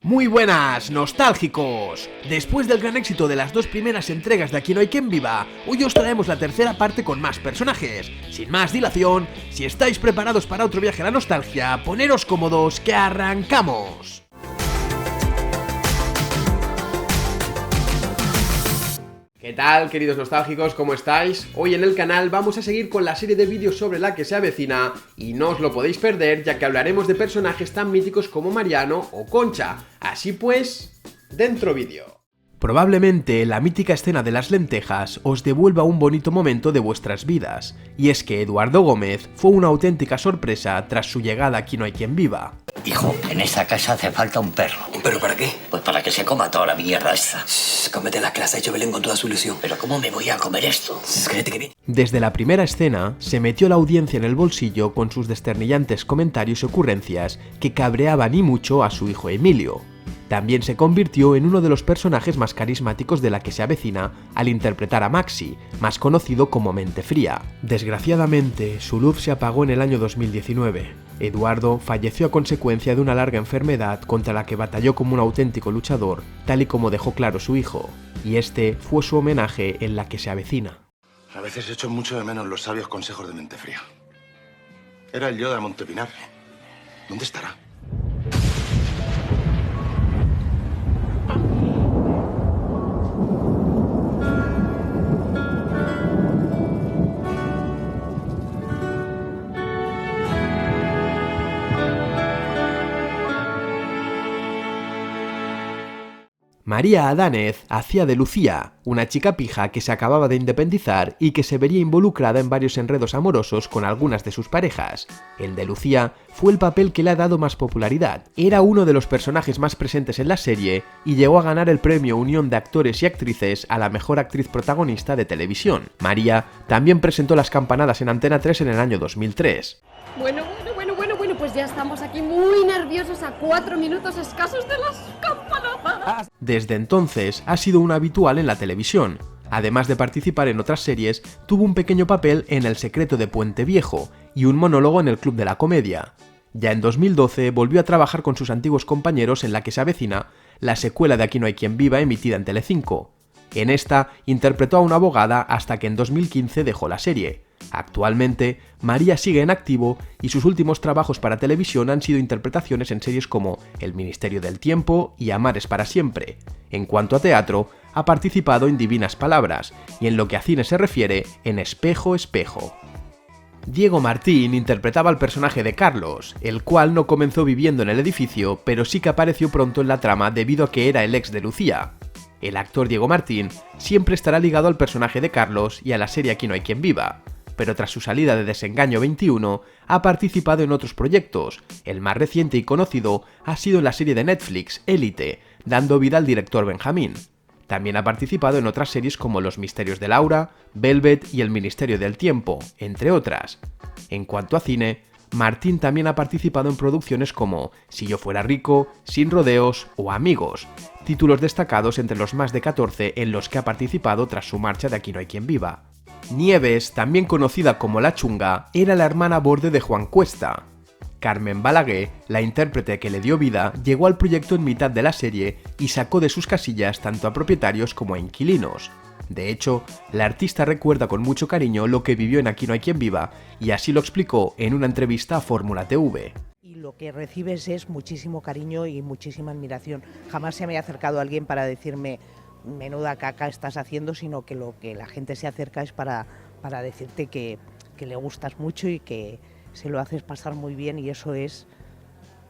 Muy buenas, nostálgicos. Después del gran éxito de las dos primeras entregas de Aquí no hay quien viva, hoy os traemos la tercera parte con más personajes. Sin más dilación, si estáis preparados para otro viaje a la nostalgia, poneros cómodos que arrancamos. ¿Qué tal, queridos nostálgicos? ¿Cómo estáis? Hoy en el canal vamos a seguir con la serie de vídeos sobre la que se avecina y no os lo podéis perder, ya que hablaremos de personajes tan míticos como Mariano o Concha. Así pues, dentro vídeo. Probablemente la mítica escena de las lentejas os devuelva un bonito momento de vuestras vidas, y es que Eduardo Gómez fue una auténtica sorpresa tras su llegada a Aquí no hay quien viva. Hijo, en esta casa hace falta un perro. ¿Un perro para qué? Pues para que se coma toda la mierda esta. Cómete la clase, yo Belén con toda su ilusión. Pero ¿cómo me voy a comer esto? Cállate que bien. Desde la primera escena, se metió la audiencia en el bolsillo con sus desternillantes comentarios y ocurrencias que cabreaban y mucho a su hijo Emilio. También se convirtió en uno de los personajes más carismáticos de la que se avecina al interpretar a Maxi, más conocido como Mente Fría. Desgraciadamente, su luz se apagó en el año 2019. Eduardo falleció a consecuencia de una larga enfermedad contra la que batalló como un auténtico luchador, tal y como dejó claro su hijo, y este fue su homenaje en la que se avecina. A veces echo mucho de menos los sabios consejos de Mente Fría. Era el Yoda de Montepinar. ¿Dónde estará? María Adánez hacía de Lucía, una chica pija que se acababa de independizar y que se vería involucrada en varios enredos amorosos con algunas de sus parejas. El de Lucía fue el papel que le ha dado más popularidad. Era uno de los personajes más presentes en la serie y llegó a ganar el premio Unión de Actores y Actrices a la mejor actriz protagonista de televisión. María también presentó Las Campanadas en Antena 3 en el año 2003. Bueno, pues ya estamos aquí muy nerviosos a 4 minutos escasos de las campanadas. Desde entonces ha sido un habitual en la televisión. Además de participar en otras series, tuvo un pequeño papel en El secreto de Puente Viejo y un monólogo en El Club de la Comedia. Ya en 2012 volvió a trabajar con sus antiguos compañeros en la que se avecina, la secuela de Aquí no hay quien viva emitida en Telecinco. En esta interpretó a una abogada hasta que en 2015 dejó la serie. Actualmente, María sigue en activo y sus últimos trabajos para televisión han sido interpretaciones en series como El Ministerio del Tiempo y Amar es para siempre. En cuanto a teatro, ha participado en Divinas Palabras y en lo que a cine se refiere, en Espejo, Espejo. Diego Martín interpretaba al personaje de Carlos, el cual no comenzó viviendo en el edificio, pero sí que apareció pronto en la trama debido a que era el ex de Lucía. El actor Diego Martín siempre estará ligado al personaje de Carlos y a la serie Aquí no hay quien viva, pero tras su salida de Desengaño 21 ha participado en otros proyectos. El más reciente y conocido ha sido en la serie de Netflix, Élite, dando vida al director Benjamín. También ha participado en otras series como Los Misterios de Laura, Velvet y El Ministerio del Tiempo, entre otras. En cuanto a cine, Martín también ha participado en producciones como Si yo fuera rico, Sin rodeos o Amigos, títulos destacados entre los más de 14 en los que ha participado tras su marcha de Aquí no hay quien viva. Nieves, también conocida como La Chunga, era la hermana borde de Juan Cuesta. Carmen Balaguer, la intérprete que le dio vida, llegó al proyecto en mitad de la serie y sacó de sus casillas tanto a propietarios como a inquilinos. De hecho, la artista recuerda con mucho cariño lo que vivió en Aquí no hay quien viva y así lo explicó en una entrevista a Fórmula TV. Y lo que recibes es muchísimo cariño y muchísima admiración. Jamás se me ha acercado alguien para decirme menuda caca estás haciendo, sino que lo que la gente se acerca es para decirte que le gustas mucho y que se lo haces pasar muy bien, y eso es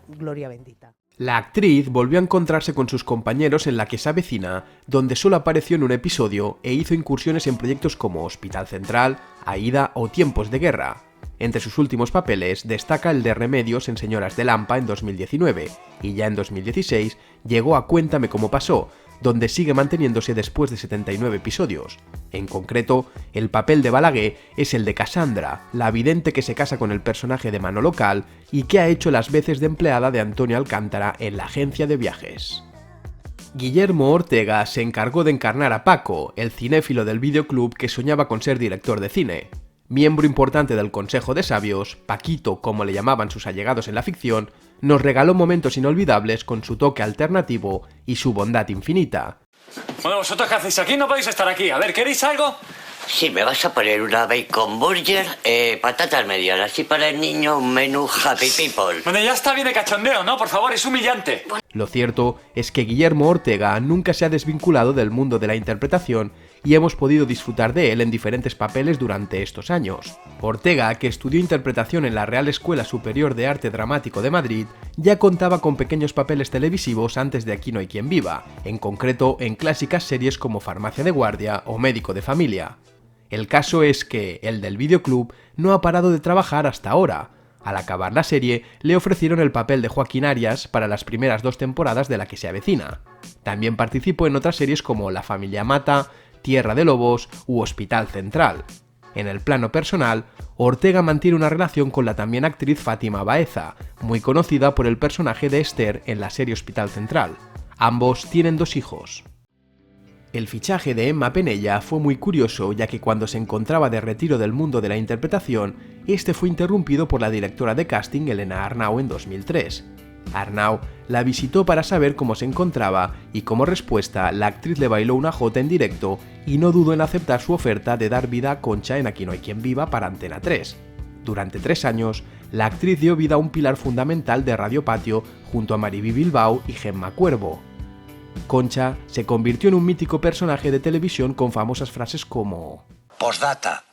gloria bendita. La actriz volvió a encontrarse con sus compañeros en La que se avecina, donde solo apareció en un episodio e hizo incursiones en proyectos como Hospital Central, Aída o Tiempos de Guerra. Entre sus últimos papeles destaca el de Remedios en Señoras de Lampa en 2019, y ya en 2016 llegó a Cuéntame cómo pasó, donde sigue manteniéndose después de 79 episodios. En concreto, el papel de Balaguer es el de Cassandra, la vidente que se casa con el personaje de Manolo Cal y que ha hecho las veces de empleada de Antonio Alcántara en la agencia de viajes. Guillermo Ortega se encargó de encarnar a Paco, el cinéfilo del videoclub que soñaba con ser director de cine. Miembro importante del Consejo de Sabios, Paquito, como le llamaban sus allegados en la ficción, nos regaló momentos inolvidables con su toque alternativo y su bondad infinita. Bueno, ¿vosotros qué hacéis aquí? No podéis estar aquí. A ver, ¿queréis algo? Sí, me vas a poner una bacon burger, patatas medianas y para el niño un menú Happy People. Bueno, ya está bien de cachondeo, ¿no? Por favor, es humillante. Lo cierto es que Guillermo Ortega nunca se ha desvinculado del mundo de la interpretación y hemos podido disfrutar de él en diferentes papeles durante estos años. Ortega, que estudió interpretación en la Real Escuela Superior de Arte Dramático de Madrid, ya contaba con pequeños papeles televisivos antes de Aquí no hay quien viva, en concreto en clásicas series como Farmacia de Guardia o Médico de Familia. El caso es que el del videoclub no ha parado de trabajar hasta ahora. Al acabar la serie, le ofrecieron el papel de Joaquín Arias para las primeras 2 temporadas de La que se avecina. También participó en otras series como La familia Mata, Tierra de Lobos u Hospital Central. En el plano personal, Ortega mantiene una relación con la también actriz Fátima Baeza, muy conocida por el personaje de Esther en la serie Hospital Central. Ambos tienen 2 hijos. El fichaje de Emma Penella fue muy curioso, ya que cuando se encontraba de retiro del mundo de la interpretación, este fue interrumpido por la directora de casting Elena Arnau en 2003. Arnau la visitó para saber cómo se encontraba y como respuesta la actriz le bailó una jota en directo y no dudó en aceptar su oferta de dar vida a Concha en Aquí no hay quien viva para Antena 3. Durante 3 años, la actriz dio vida a un pilar fundamental de Radio Patio junto a Mariví Bilbao y Gemma Cuervo. Concha se convirtió en un mítico personaje de televisión con famosas frases como: Postdata.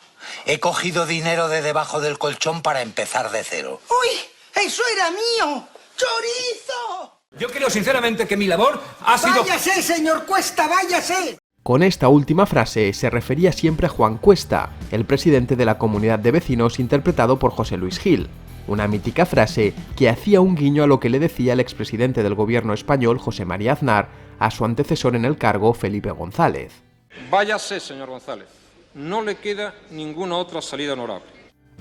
He cogido dinero de debajo del colchón para empezar de cero. ¡Uy! ¡Eso era mío! ¡Chorizo! Yo creo sinceramente que mi labor ha sido... ¡Váyase, señor Cuesta, váyase! Con esta última frase se refería siempre a Juan Cuesta, el presidente de la comunidad de vecinos interpretado por José Luis Gil. Una mítica frase que hacía un guiño a lo que le decía el expresidente del gobierno español, José María Aznar, a su antecesor en el cargo, Felipe González. Váyase, señor González. No le queda ninguna otra salida honorable.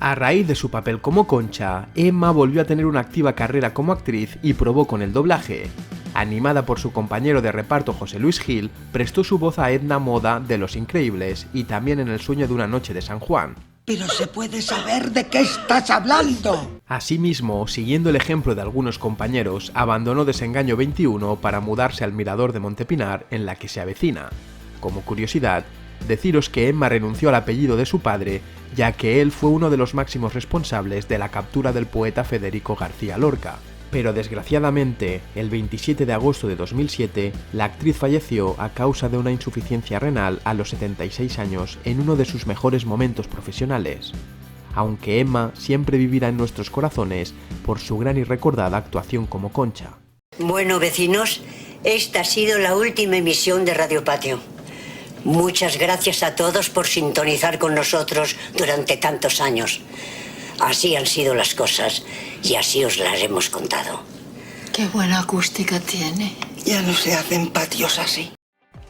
A raíz de su papel como Concha, Emma volvió a tener una activa carrera como actriz y probó con el doblaje. Animada por su compañero de reparto José Luis Gil, prestó su voz a Edna Moda de Los Increíbles y también en El sueño de una noche de San Juan. Pero se puede saber de qué estás hablando. Asimismo, siguiendo el ejemplo de algunos compañeros, abandonó Desengaño 21 para mudarse al Mirador de Montepinar en La que se avecina. Como curiosidad, deciros que Emma renunció al apellido de su padre, ya que él fue uno de los máximos responsables de la captura del poeta Federico García Lorca. Pero desgraciadamente, el 27 de agosto de 2007, la actriz falleció a causa de una insuficiencia renal a los 76 años en uno de sus mejores momentos profesionales. Aunque Emma siempre vivirá en nuestros corazones por su gran y recordada actuación como Concha. Bueno, vecinos, esta ha sido la última emisión de Radio Patio. Muchas gracias a todos por sintonizar con nosotros durante tantos años. Así han sido las cosas y así os las hemos contado. Qué buena acústica tiene. Ya no se hacen patios así.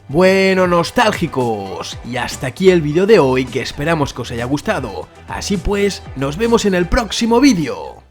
Bueno, nostálgicos, y hasta aquí el vídeo de hoy, que esperamos que os haya gustado. Así pues, nos vemos en el próximo vídeo.